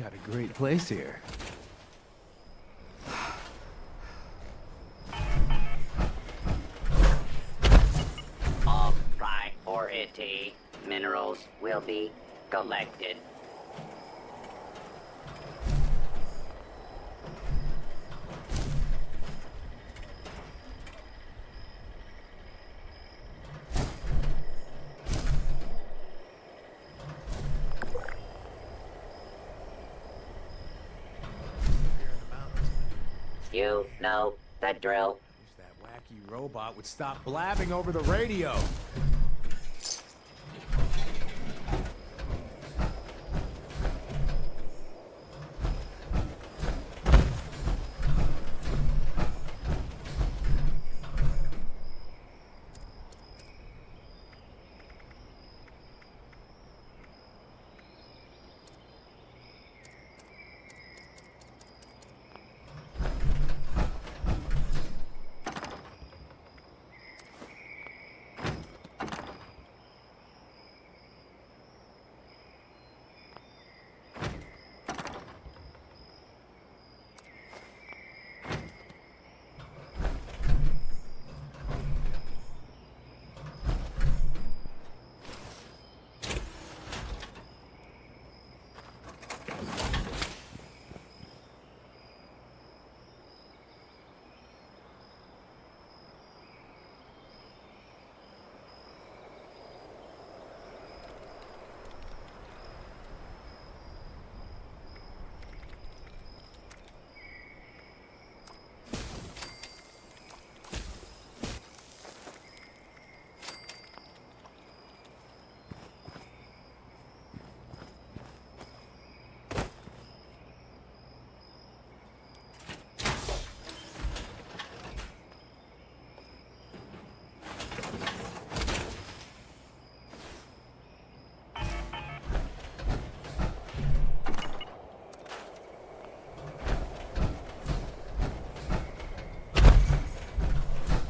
got a great place here. All priority minerals will be collected. You know the drill. Wish that wacky robot would stop blabbing over the radio.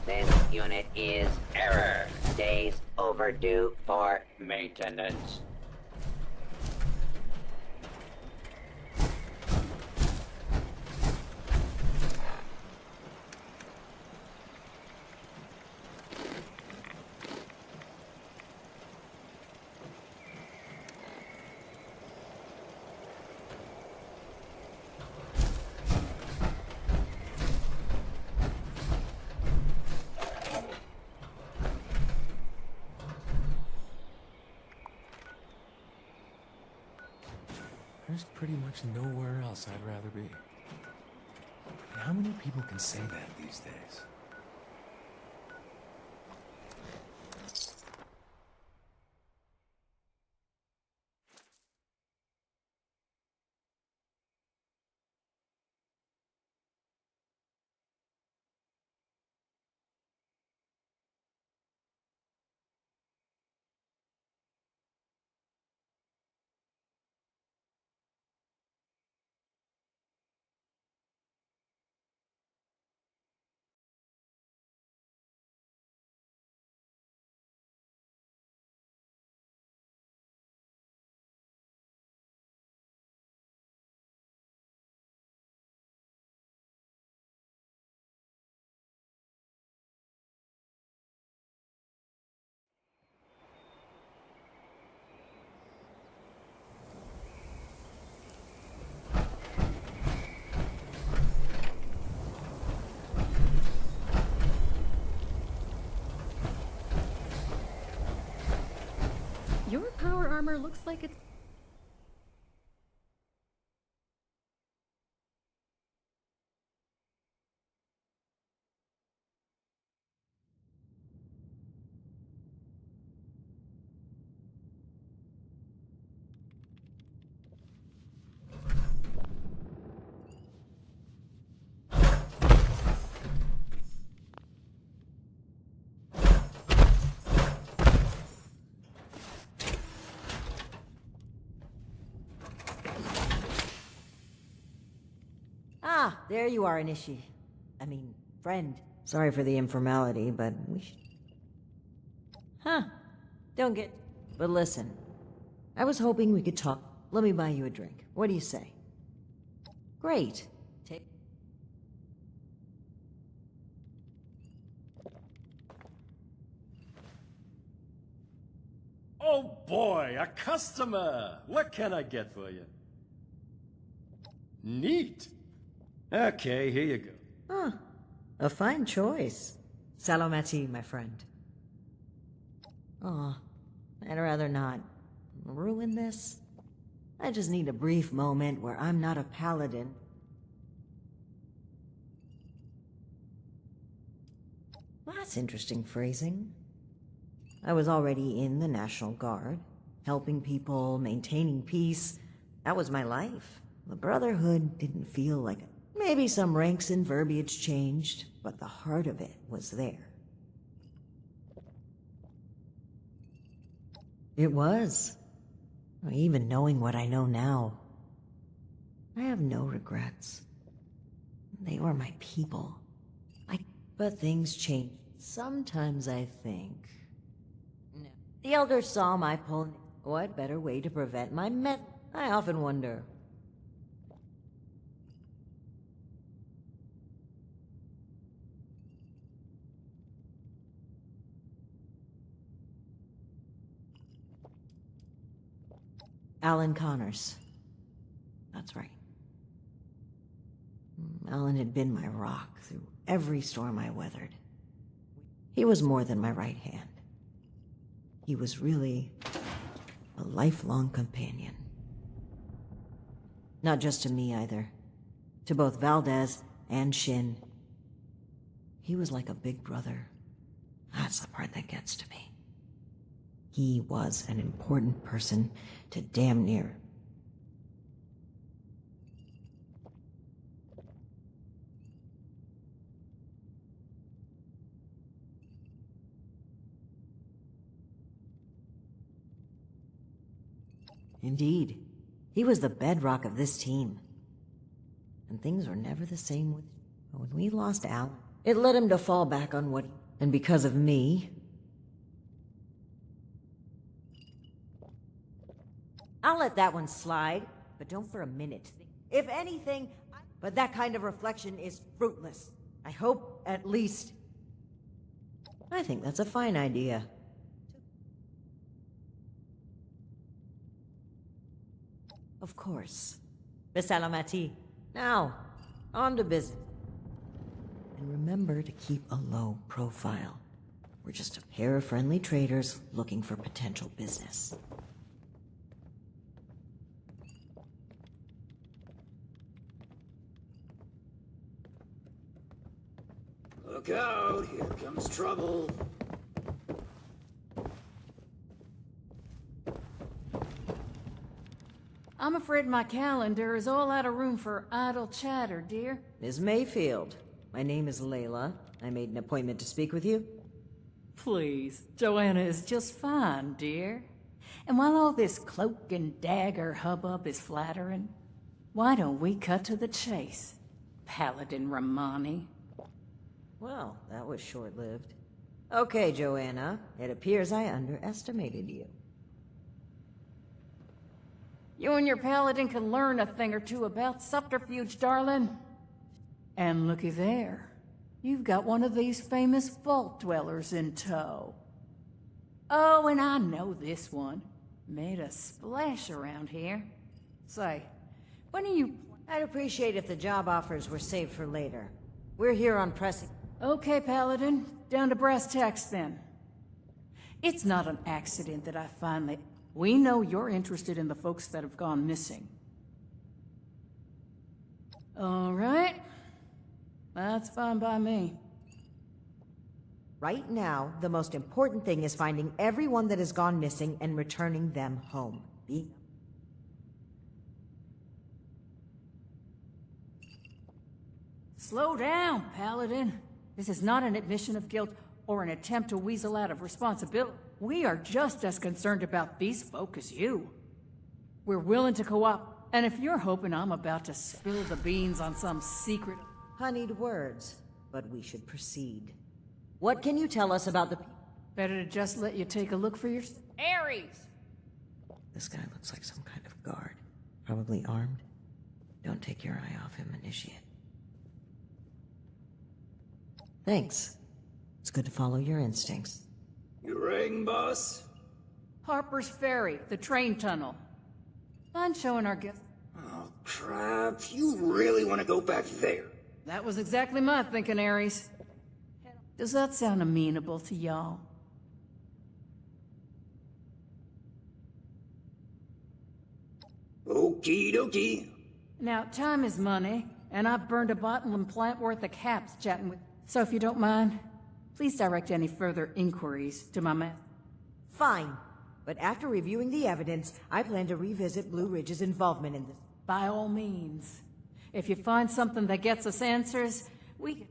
This unit is error. Days overdue for maintenance. There's pretty much nowhere else I'd rather be. How many people can say that these days? Your power armor looks like it's... Ah, there you are, Inishi. I mean, friend. Sorry for the informality, but we should... Huh. Don't get... But listen. I was hoping we could talk. Let me buy you a drink. What do you say? Great. Take. Oh boy, a customer! What can I get for you? Neat. Okay, here you go. Huh. A fine choice. Salomati, my friend. Aw, I'd rather not ruin this. I just need a brief moment where I'm not a paladin. Well, that's interesting phrasing. I was already in the National Guard, helping people, maintaining peace. That was my life. The Brotherhood didn't feel like it. Maybe some ranks and verbiage changed, but the heart of it was there. It was. Even knowing what I know now, I have no regrets. They were my people. But things change. Sometimes I think... No. The elders saw my pull. What better way to prevent my I often wonder. Alan Connors. That's right. Alan had been my rock through every storm I weathered. He was more than my right hand. He was really a lifelong companion. Not just to me either. To both Valdez and Shin. He was like a big brother. That's the part that gets to me. He was an important person to damn near. Indeed. He was the bedrock of this team. And things were never the same with... When we lost Al, it led him to fall back on what... And because of me... I'll let that one slide, but don't for a minute. If anything... But that kind of reflection is fruitless. I hope, at least... I think that's a fine idea. Of course. Bisalamati. Now, on to business. And remember to keep a low profile. We're just a pair of friendly traders looking for potential business. Look out, here comes trouble. I'm afraid my calendar is all out of room for idle chatter, dear. Ms. Mayfield, my name is Layla. I made an appointment to speak with you. Please, Joanna is just fine, dear. And while all this cloak and dagger hubbub is flattering, why don't we cut to the chase, Paladin Romani? Well, that was short-lived. Okay, Joanna. It appears I underestimated you. You and your paladin can learn a thing or two about subterfuge, darling. And looky there. You've got one of these famous vault dwellers in tow. Oh, and I know this one. Made a splash around here. Say, when are you... I'd appreciate if the job offers were saved for later. We're here on pressing... Okay, Paladin. Down to brass tacks, then. It's not an accident that I finally... We know you're interested in the folks that have gone missing. All right. That's fine by me. Right now, the most important thing is finding everyone that has gone missing and returning them home. Slow down, Paladin. This is not an admission of guilt or an attempt to weasel out of responsibility. We are just as concerned about these folk as you. We're willing to co-op, and if you're hoping I'm about to spill the beans on some secret... Honeyed words, but we should proceed. What can you tell us about the... Better to just let you take a look for your... Ares! This guy looks like some kind of guard. Probably armed. Don't take your eye off him, Initiate. Thanks. It's good to follow your instincts. You rang, boss? Harper's Ferry, the train tunnel. Fun showing our guests. Oh, crap. You really want to go back there? That was exactly my thinking, Ares. Does that sound amenable to y'all? Okie dokie. Now, time is money, and I've burned a bottle and plant worth of caps chatting with... So if you don't mind, please direct any further inquiries to my man. Fine. But after reviewing the evidence, I plan to revisit Blue Ridge's involvement in this. By all means. If you find something that gets us answers, we can...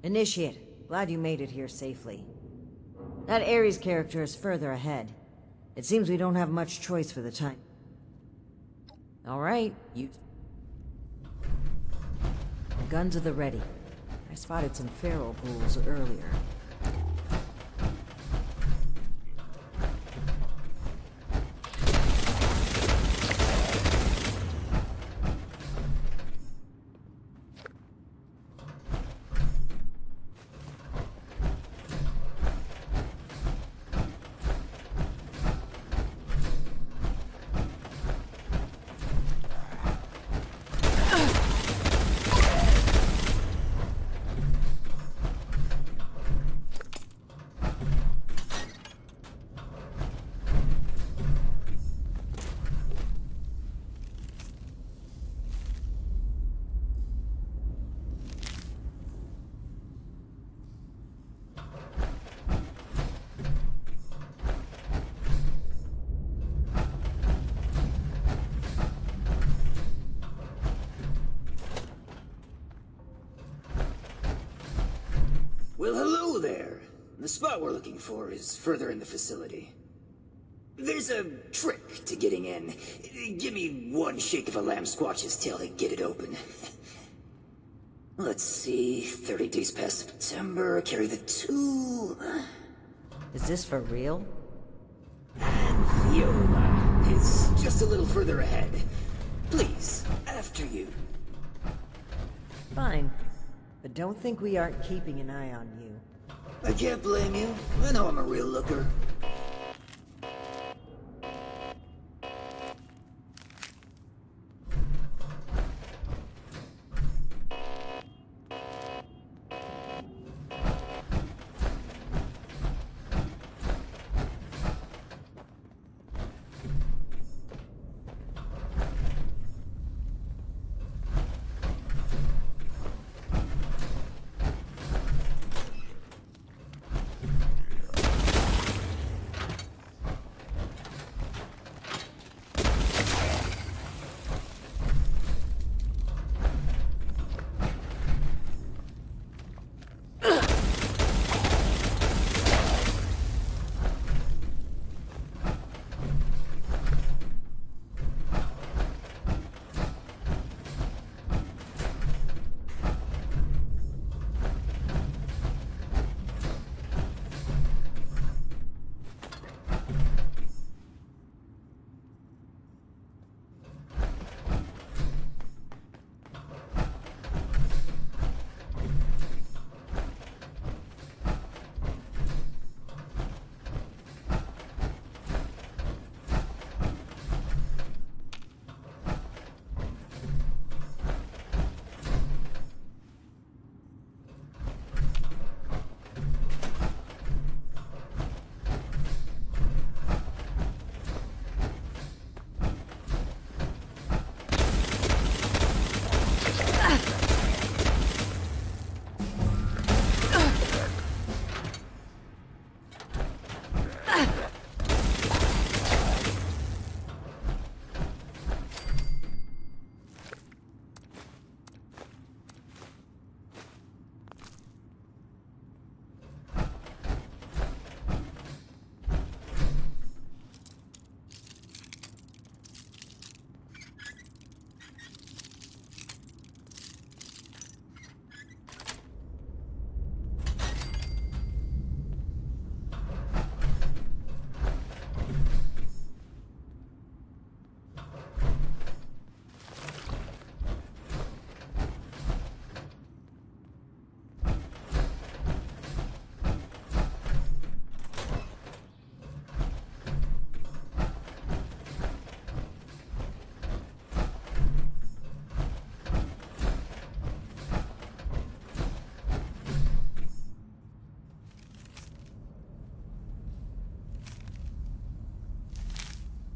Initiate, glad you made it here safely. That Ares character is further ahead. It seems we don't have much choice for the time. Alright, you... Guns at the ready. I spotted some feral ghouls earlier. Well, hello there. The spot we're looking for is further in the facility. There's a trick to getting in. Give me one shake of a lamb squatch's tail to get it open. Let's see, 30 days past September, carry the 2. Is this for real? Viola is just a little further ahead. Please, after you. Fine. But don't think we aren't keeping an eye on you. I can't blame you. I know I'm a real looker.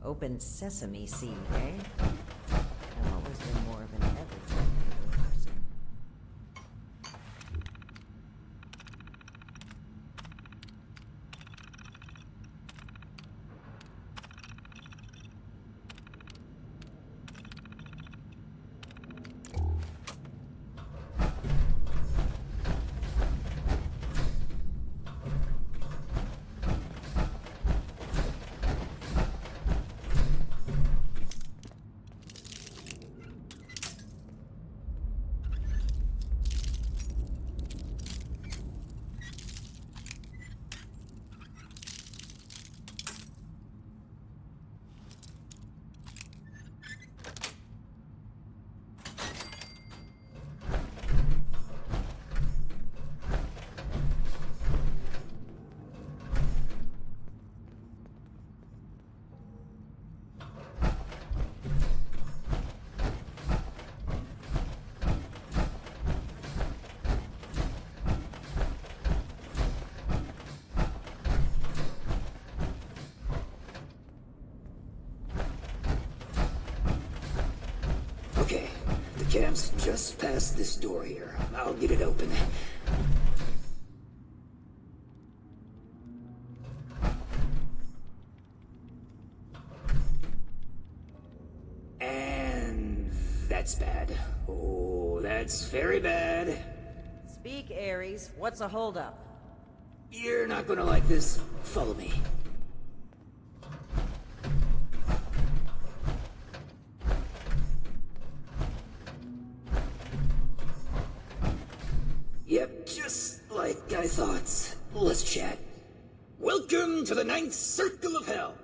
Open sesame seed, eh? I've always been more of an everything kind of person. Okay, the camp's just past this door here. I'll get it open. And that's bad. Oh, that's very bad. Speak Speak, Ares. What's a holdup? You're not gonna like this. Follow me. Yep, just like I thought. Let's chat. Welcome to the Ninth Circle of Hell.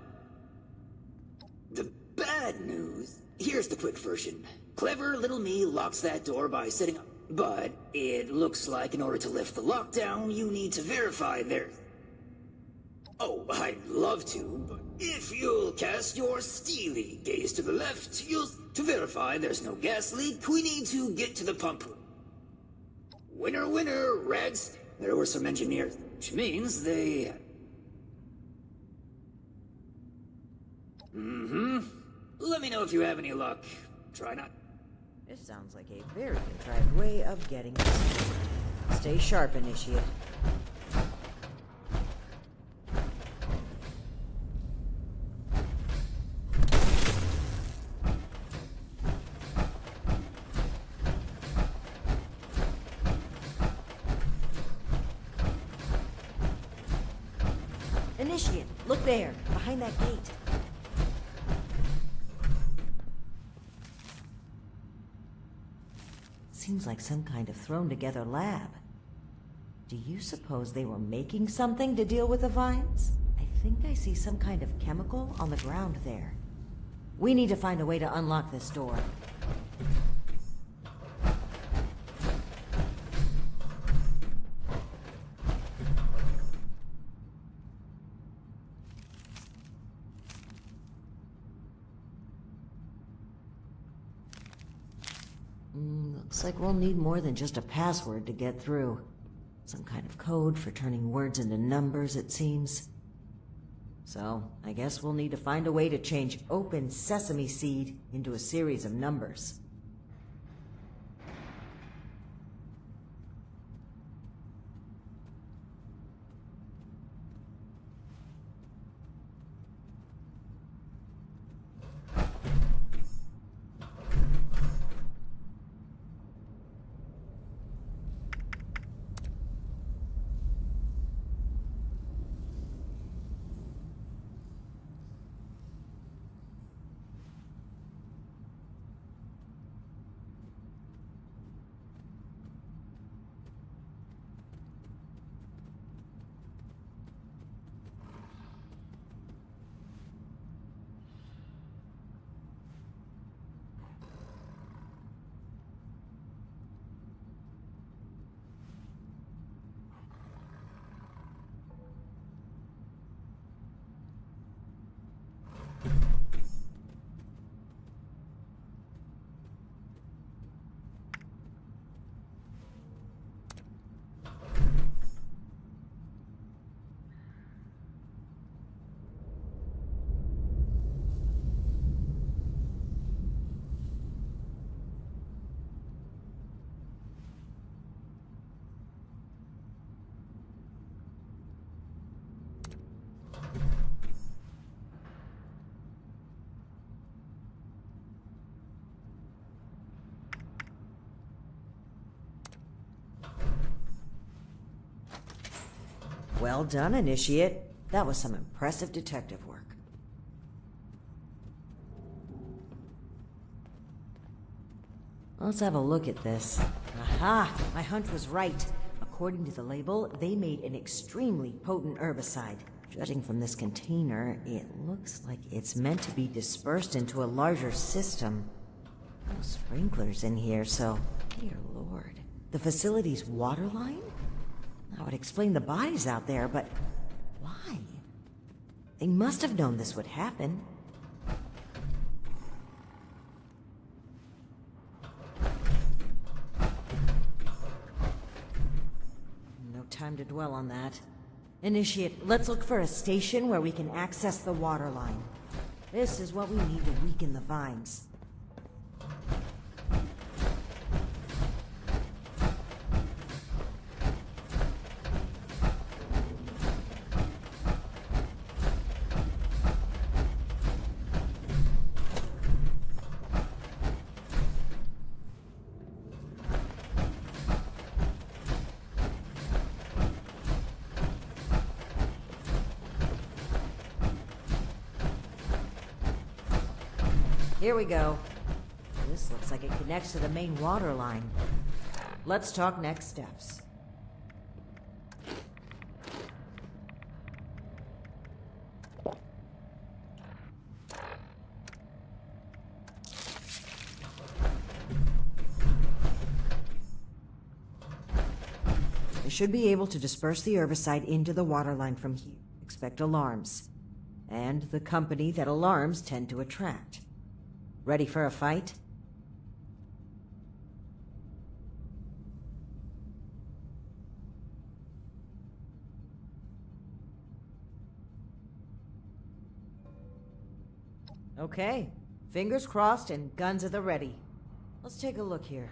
The bad news. Here's the quick version. Clever little me locks that door by setting up. But it looks like in order to lift the lockdown, you need to verify there. Oh, I'd love to, but if you'll cast your steely gaze to the left, you'll to verify there's no gas leak. We need to get to the pump room. Winner, winner, Reds. There were some engineers, which means they... Let me know if you have any luck. Try not. This sounds like a very contrived way of getting this. Stay sharp, Initiate. Initiate, look there, behind that gate. Seems like some kind of thrown-together lab. Do you suppose they were making something to deal with the vines? I think I see some kind of chemical on the ground there. We need to find a way to unlock this door. Looks like we'll need more than just a password to get through. Some kind of code for turning words into numbers, it seems. So, I guess we'll need to find a way to change open sesame seed into a series of numbers. Well done, Initiate. That was some impressive detective work. Let's have a look at this. Aha! My hunch was right. According to the label, they made an extremely potent herbicide. Judging from this container, it looks like it's meant to be dispersed into a larger system. No sprinklers in here, so... Dear Lord. The facility's water line? That would explain the bodies out there, but... why? They must have known this would happen. No time to dwell on that. Initiate, let's look for a station where we can access the water line. This is what we need to weaken the vines. Here we go. This looks like it connects to the main water line. Let's talk next steps. I should be able to disperse the herbicide into the water line from here. Expect alarms. And the company that alarms tend to attract. Ready for a fight? Okay. Fingers crossed and guns at the ready. Let's take a look here.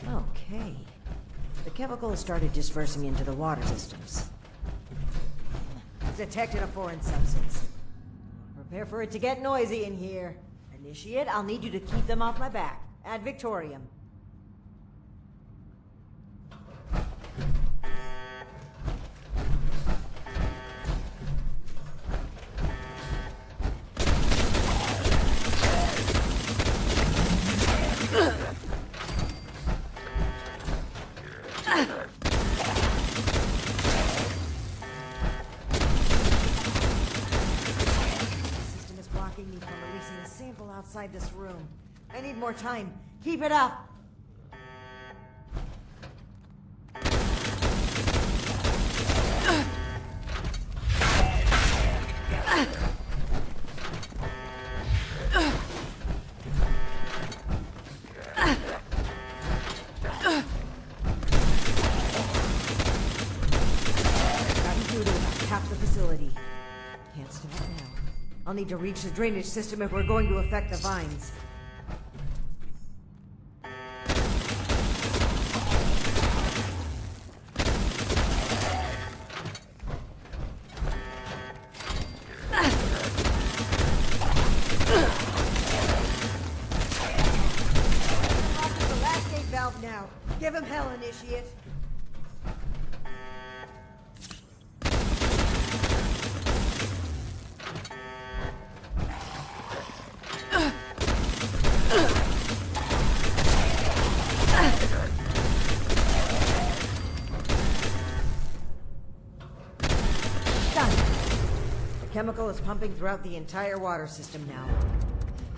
Okay. The chemical has started dispersing into the water systems. Detected a foreign substance. Prepare for it to get noisy in here. Initiate, I'll need you to keep them off my back. Ad Victorium. Outside this room. I need more time. Keep it up! Gotten through to about half the facility. Can't stop now. I'll need to reach the drainage system if we're going to affect the vines. Off to the last gate valve now. Give him hell, Initiate. Chemical is pumping throughout the entire water system now.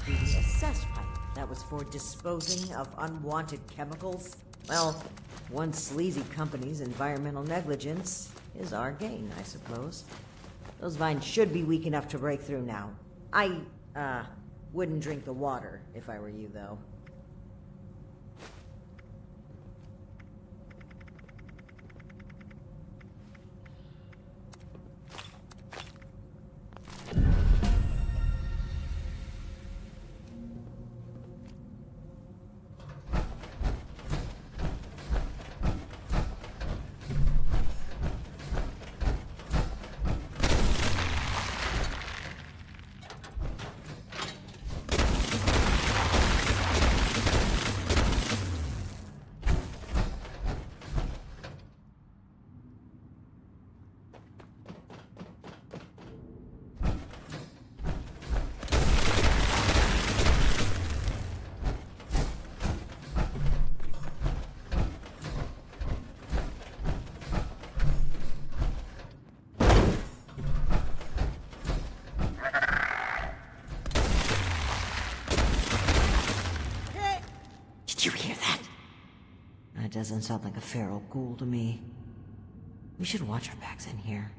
The assess pipe that was for disposing of unwanted chemicals. Well, one sleazy company's environmental negligence is our gain, I suppose. Those vines should be weak enough to break through now. I, wouldn't drink the water if I were you, though. Did you hear that? That doesn't sound like a feral ghoul to me. We should watch our backs in here.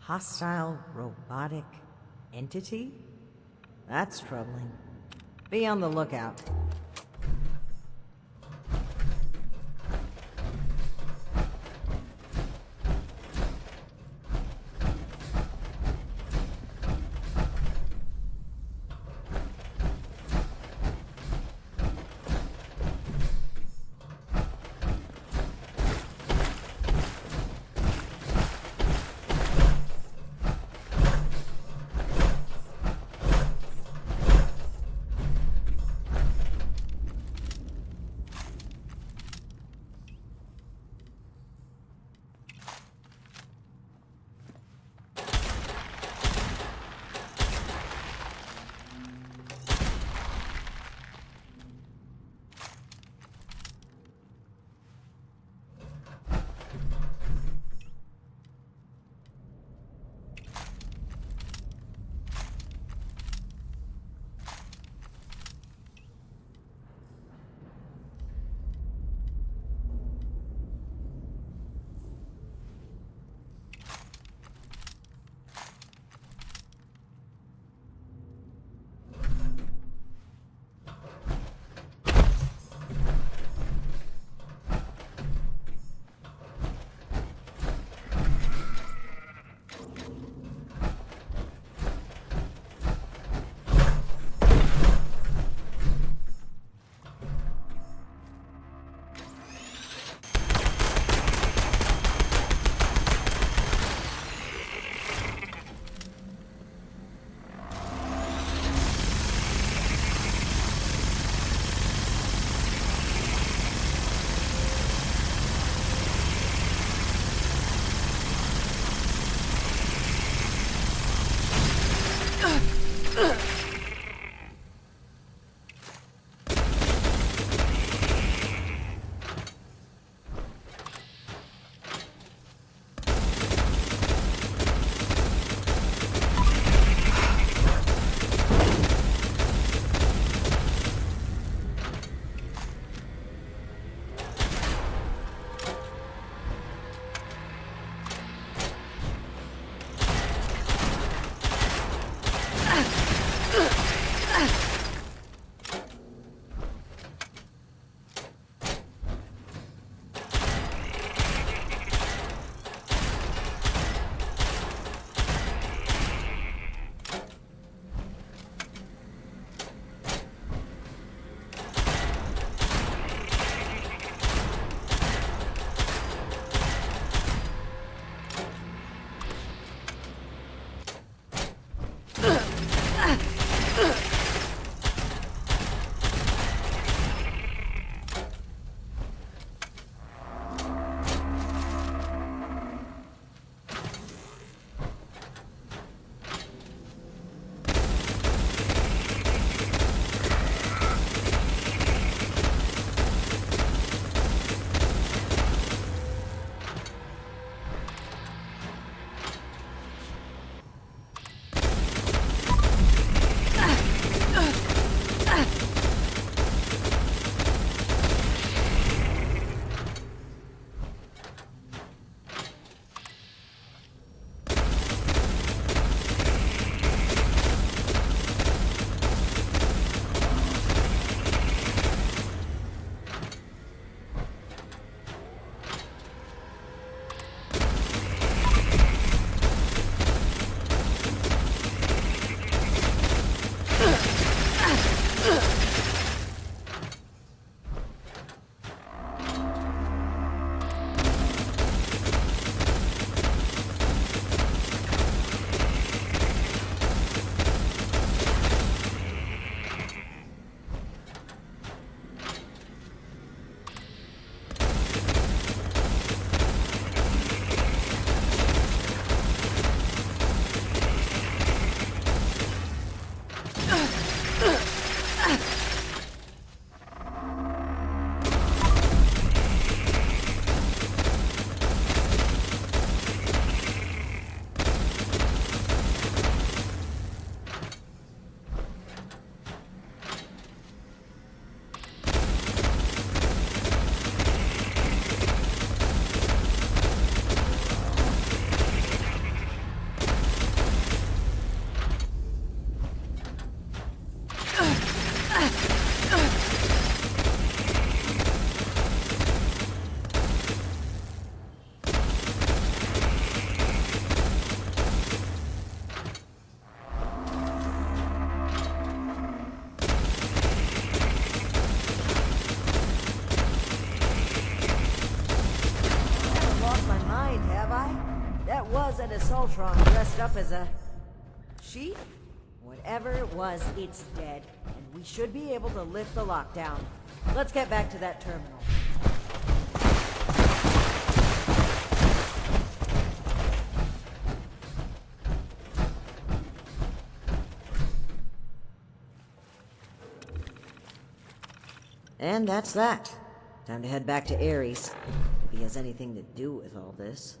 hostile robotic entity? That's troubling. Be on the lookout. Miss Ultron dressed up as a... sheep? Whatever it was, it's dead, and we should be able to lift the lockdown. Let's get back to that terminal. And that's that. Time to head back to Ares. If he has anything to do with all this.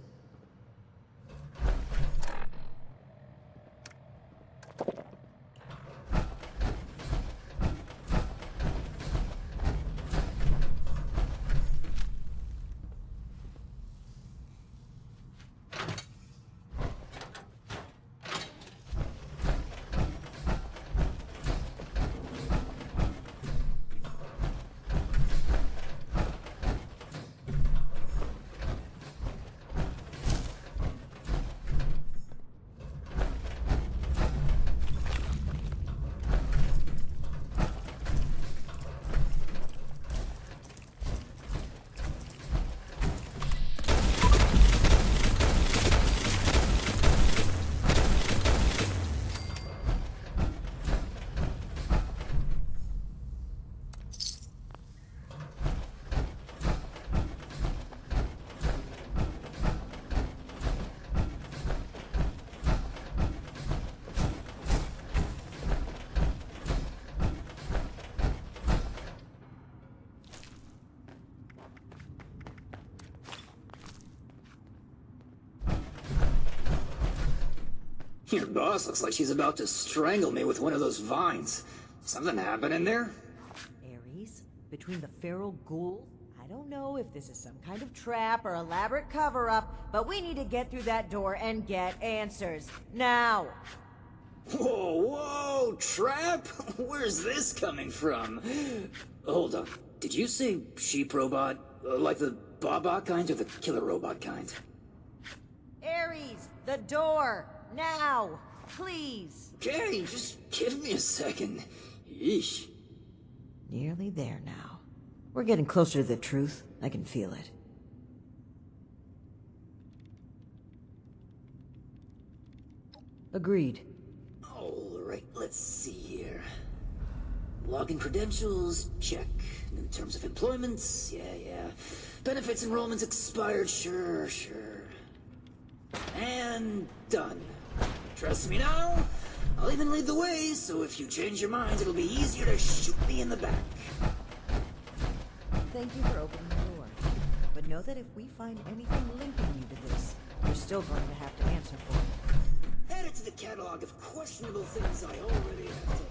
Your boss looks like she's about to strangle me with one of those vines. Something happening there? Ares? Between the feral ghoul? I don't know if this is some kind of trap or elaborate cover-up, but we need to get through that door and get answers. Now! Whoa, whoa, trap? Where's this coming from? Hold on. Did you say sheep robot? Like the Baba kind or the killer robot kind? Ares! The door! Now! Please! Okay, just give me a second. Yeesh. Nearly there now. We're getting closer to the truth. I can feel it. Agreed. Alright, let's see here. Login credentials, check. New terms of employment, yeah. Benefits enrollments expired, sure. And done. Trust me now? I'll even lead the way, so if you change your mind, it'll be easier to shoot me in the back. Thank you for opening the door. But know that if we find anything linking you to this, you're still going to have to answer for it. Add it to the catalog of questionable things I already have to.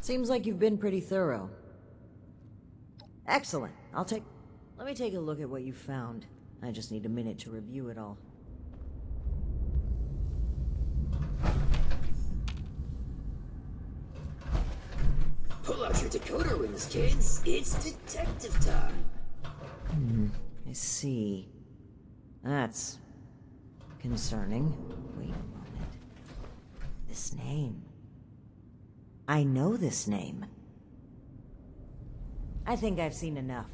Seems like you've been pretty thorough. Excellent. Let me take a look at what you found. I just need a minute to review it all. Pull out your decoder rings, kids. It's detective time. I see. That's concerning. Wait a moment. This name. I know this name. I think I've seen enough.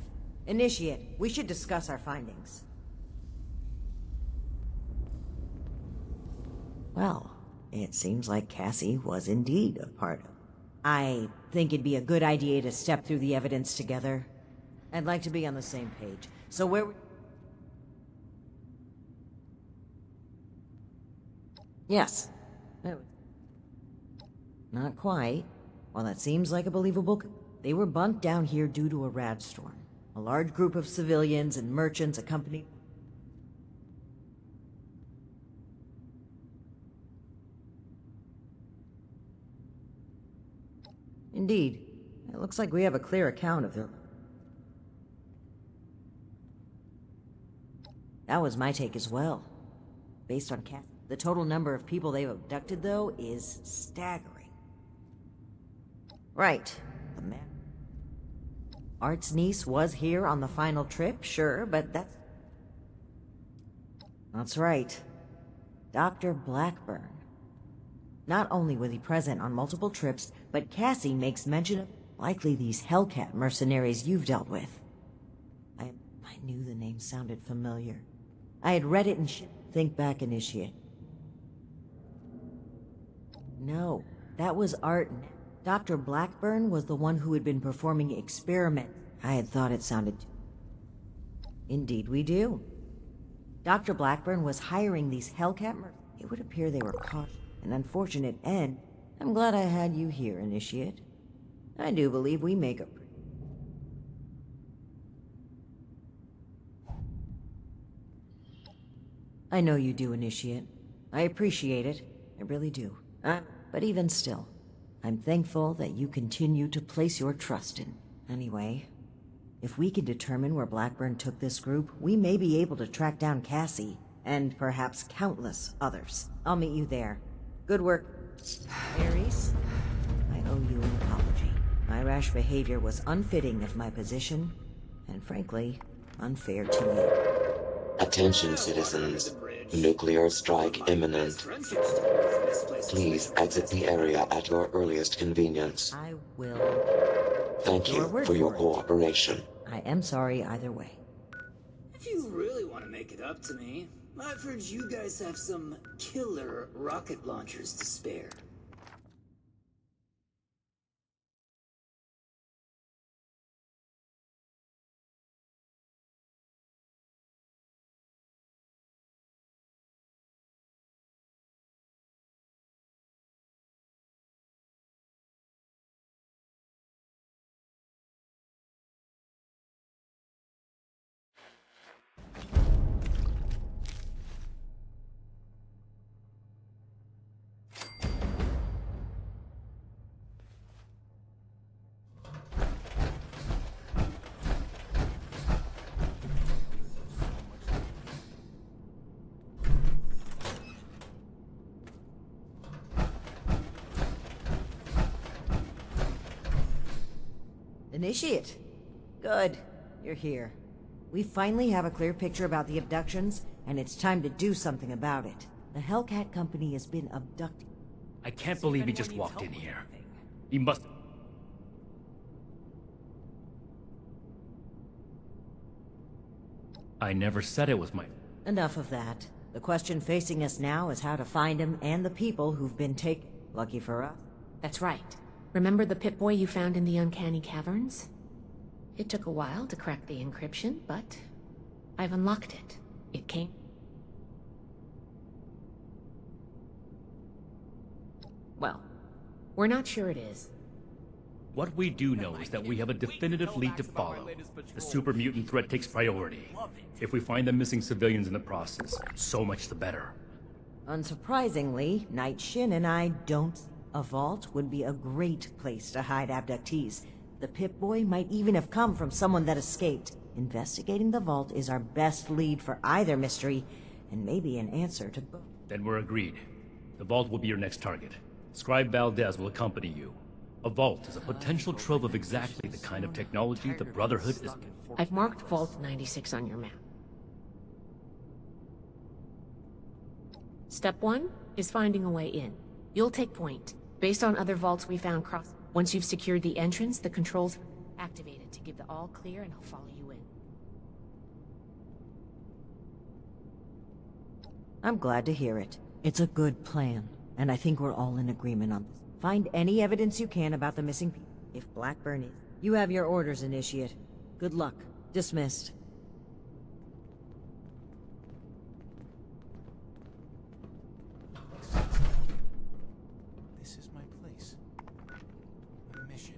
Initiate, we should discuss our findings. Well, it seems like Cassie was indeed a part of. I think it'd be a good idea to step through the evidence together. I'd like to be on the same page. So where... Yes. Not quite. While that seems like a believable... They were bunked down here due to a rad storm. A large group of civilians and merchants accompanied... Indeed. It looks like we have a clear account of their... That was my take as well. Based on Cass... The total number of people they've abducted, though, is staggering. Right. The man... Art's niece was here on the final trip, sure, but that's... That's right. Dr. Blackburn. Not only was he present on multiple trips, but Cassie makes mention of likely these Hellcat mercenaries you've dealt with. I knew the name sounded familiar. I had read it in Think back, Initiate. No, that was Art. Dr. Blackburn was the one who had been performing experiments. I had thought it sounded... Indeed we do. Dr. Blackburn was hiring these Hellcat It would appear they were caught. An unfortunate end. I'm glad I had you here, Initiate. I do believe we make a... I know you do, Initiate. I appreciate it. I really do. But even still, I'm thankful that you continue to place your trust in. Anyway, if we can determine where Blackburn took this group, we may be able to track down Cassie, and perhaps countless others. I'll meet you there. Good work. Ares, I owe you an apology. My rash behavior was unfitting of my position, and frankly, unfair to you. Attention, citizens. Nuclear strike imminent. Please exit the area at your earliest convenience. I will. Thank you for your cooperation. I am sorry either way. If you really want to make it up to me, I've heard you guys have some killer rocket launchers to spare. Initiate. Good. You're here. We finally have a clear picture about the abductions, and it's time to do something about it. The Hellcat Company has been abducted. I can't believe he just walked in here. He must... I never said it was my... Enough of that. The question facing us now is how to find him and the people who've been taken. Lucky for us. That's right. Remember the Pip-Boy you found in the Uncanny Caverns? It took a while to crack the encryption, but I've unlocked it. It came... Well, we're not sure it is. What we do know is that we have a definitive lead to follow. The super mutant threat takes priority. If we find the missing civilians in the process, so much the better. Unsurprisingly, Night Shin and I don't... A vault would be a great place to hide abductees. The Pip-Boy might even have come from someone that escaped. Investigating the vault is our best lead for either mystery, and maybe an answer to both. Then we're agreed. The vault will be your next target. Scribe Valdez will accompany you. A vault is a potential trove of exactly the kind of technology the Brotherhood is... I've marked Vault 96 on your map. Step 1 is finding a way in. You'll take point. Based on other vaults we found cross. Once you've secured the entrance, the controls activated to give the all clear and I'll follow you in. I'm glad to hear it. It's a good plan, and I think we're all in agreement on this. Find any evidence you can about the missing people. If Blackburn is... You have your orders, Initiate. Good luck. Dismissed. This is my place. A mission.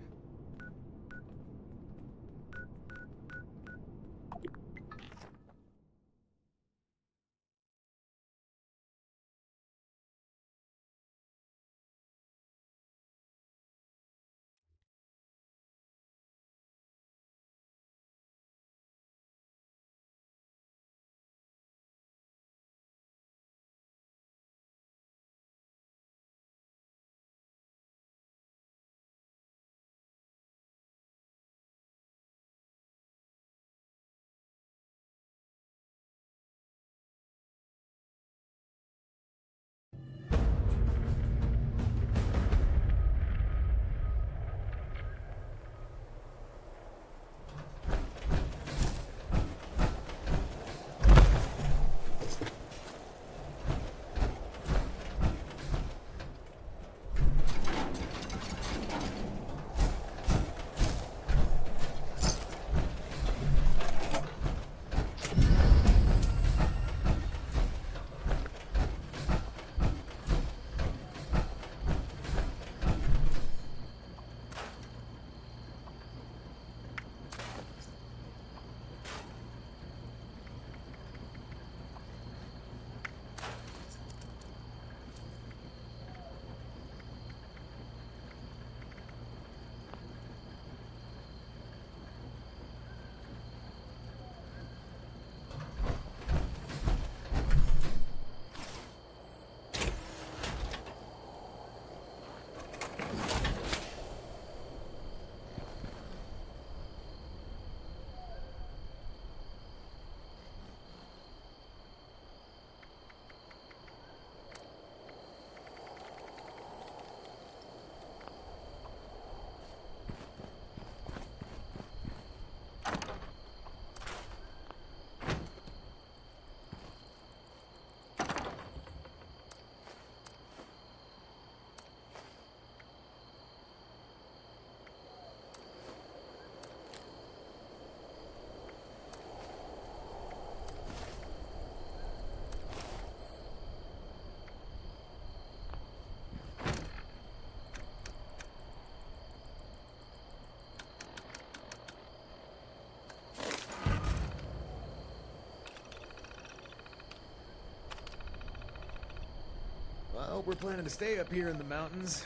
Well, we're planning to stay up here in the mountains.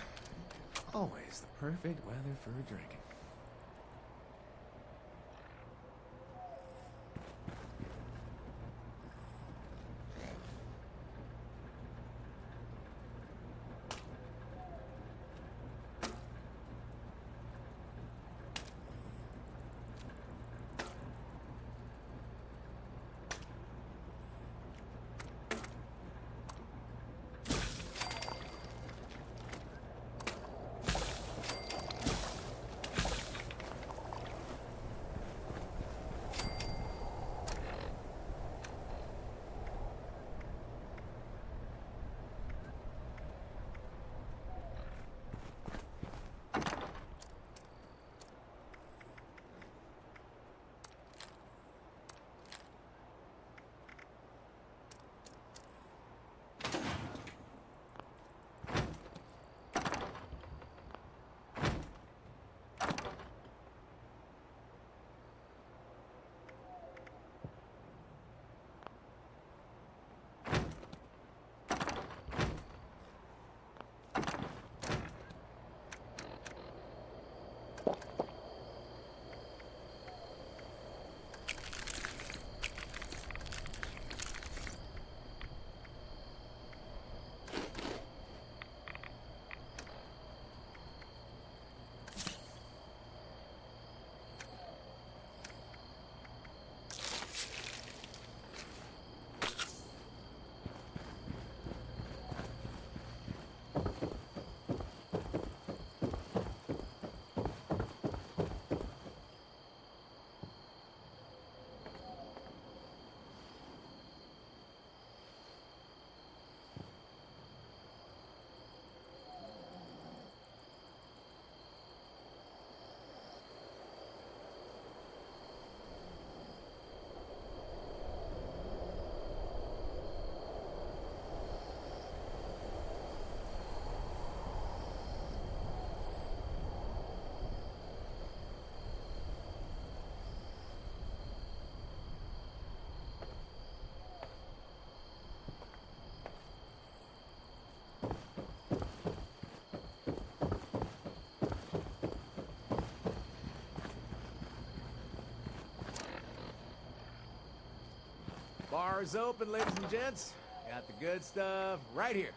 Always the perfect weather for a drink. Doors open, ladies and gents. Got the good stuff right here.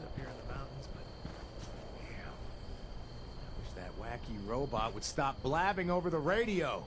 Up here in the mountains, but damn, I wish that wacky robot would stop blabbing over the radio.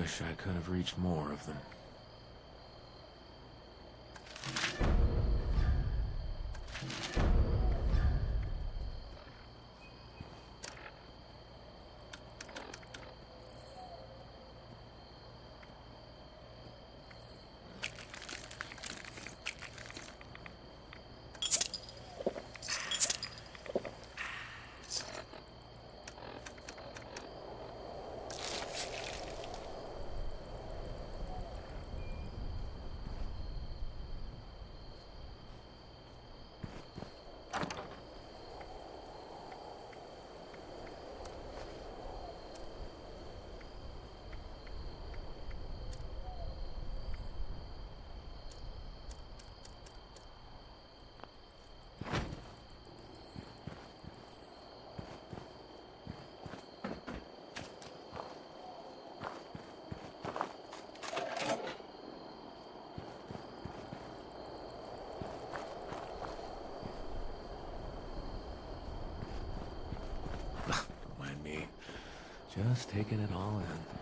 wish I could have reached more of them. Just taking it all in.